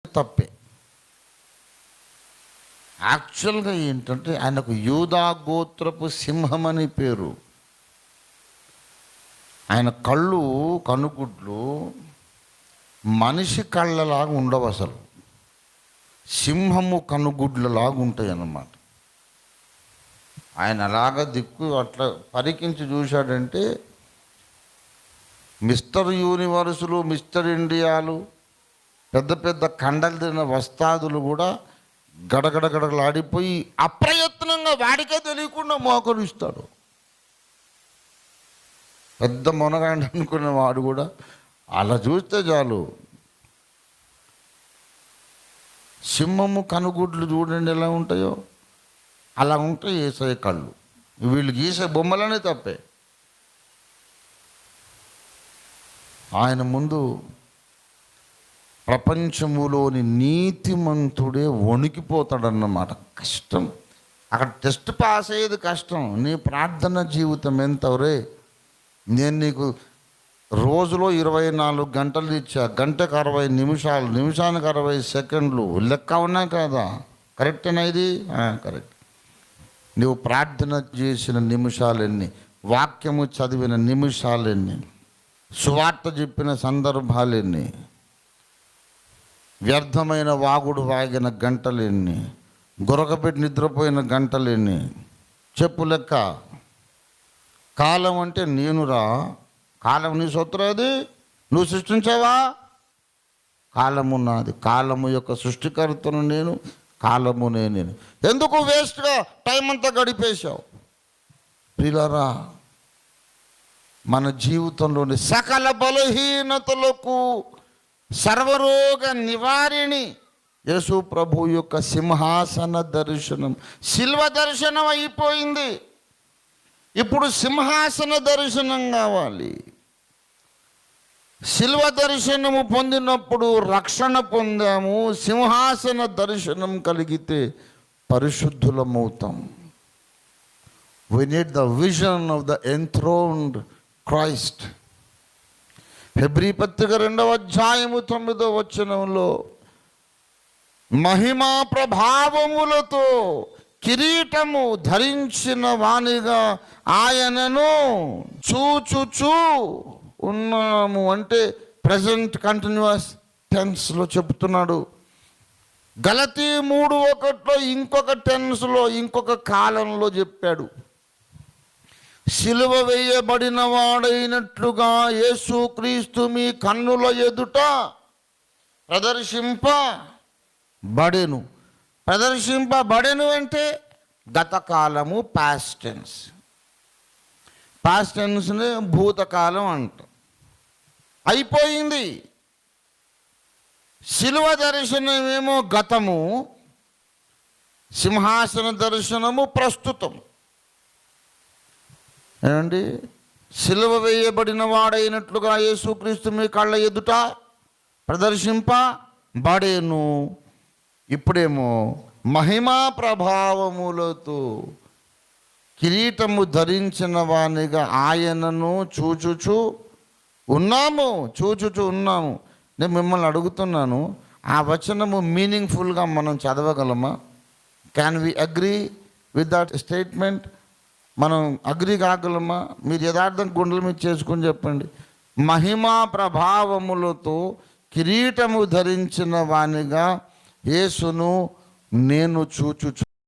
తప్పే. యాక్చువల్గా ఏంటంటే ఆయనకు యూదా గోత్రపు సింహం అని పేరు. ఆయన కనుగుడ్లు మనిషి కళ్ళలాగా ఉండవు, అసలు సింహము కనుగుడ్లలాగా ఉంటాయి అన్నమాట. ఆయన అలాగా దిక్కు అట్లా పరికించి చూశాడంటే మిస్టర్ యూనివర్సులు, మిస్టర్ ఇండియాలు, పెద్ద పెద్ద కండలు తిన్న వస్తాదులు కూడా గడగడగడలాడిపోయి అప్రయత్నంగా వాడికే తెలియకుండా మోకరిస్తాడు. పెద్ద మొనగాండి అనుకున్న వాడు కూడా అలా చూస్తే చాలు. సింహము కనుగుడ్లు చూడండి ఎలా ఉంటాయో, అలా ఉంటాయి యేసయ్య కళ్ళు. వీళ్ళు గీసే బొమ్మలనే తప్పే. ఆయన ముందు ప్రపంచములోని నీతిమంతుడే వణికిపోతాడన్నమాట. కష్టం. అక్కడ టెస్ట్ పాస్ అయ్యేది కష్టం. నీ ప్రార్థన జీవితం ఎంతవరే. నేను నీకు రోజులో 24 గంటలు ఇచ్చా, గంటకు 60 నిమిషాలు, నిమిషానికి 60 సెకండ్లు లెక్క ఉన్నాయి కదా. కరెక్టేనా ఇది? కరెక్ట్. నువ్వు ప్రార్థన చేసిన నిమిషాలెన్ని, వాక్యము చదివిన నిమిషాలెన్ని, సువార్త చెప్పిన సందర్భాలెన్ని, వ్యర్థమైన వాగుడు వాగిన గంటలెన్ని, గొరకపెట్టి నిద్రపోయిన గంటలెన్ని, చెప్పు లెక్క. కాలం అంటే నేనురా. కాలం నీ సొత్తురా, అది నువ్వు సృష్టించావా? కాలము నాది. కాలము యొక్క సృష్టికర్తను నేను, కాలము నేను. ఎందుకు వేస్ట్గా టైం అంతా గడిపేశావు? ప్రియులారా, మన జీవితంలోని సకల బలహీనతలకు సర్వరోగ నివారిణి యేసు ప్రభు యొక్క సింహాసన దర్శనం, శిల్వ దర్శనం అయిపోయింది. ఇప్పుడు సింహాసన దర్శనం కావాలి. శిల్వ దర్శనము పొందినప్పుడు రక్షణ పొందాము. సింహాసన దర్శనం కలిగితే పరిశుద్ధులమవుతాం. We need the vision of the enthroned Christ. Hebrew పత్రిక 2వ అధ్యాయము 9వ వచనంలో మహిమా ప్రభావములతో కిరీటము ధరించిన వానిగా ఆయనను చూచుచూ ఉన్నాము అంటే ప్రజెంట్ కంటిన్యూస్ టెన్స్లో చెప్తున్నాడు. గలతీ 3:1 ఇంకొక టెన్స్లో, ఇంకొక కాలంలో చెప్పాడు. సిలువ వేయబడిన వాడైనట్లుగా యేసుక్రీస్తు మీ కన్నుల ఎదుట ప్రదర్శింపబడెను. ప్రదర్శింపబడెను అంటే గతకాలము, పాస్ట్ టెన్స్. పాస్ట్ టెన్స్ని భూతకాలం అంట. అయిపోయింది. శిలువ దర్శనమేమో గతము, సింహాసన దర్శనము ప్రస్తుతం. ఏమండి? సిలువ వేయబడిన వాడైనట్లుగా యేసుక్రీస్తు మీ కళ్ళ ఎదుట ప్రదర్శింపబడెను. ఇప్పుడేమో మహిమా ప్రభావములతో కిరీటము ధరించిన వానిగా ఆయనను చూచుచు ఉన్నాము. నేను మిమ్మల్ని అడుగుతున్నాను, ఆ వచనము మీనింగ్ఫుల్గా మనం చదవగలమా? Can we agree with that statement? మనం అగ్రీ కాగలమా? మీరు యథార్థం గుండెల మీద చేసుకుని చెప్పండి. మహిమా ప్రభావములతో కిరీటము ధరించిన వానిగా యేసును నేను చూచుచు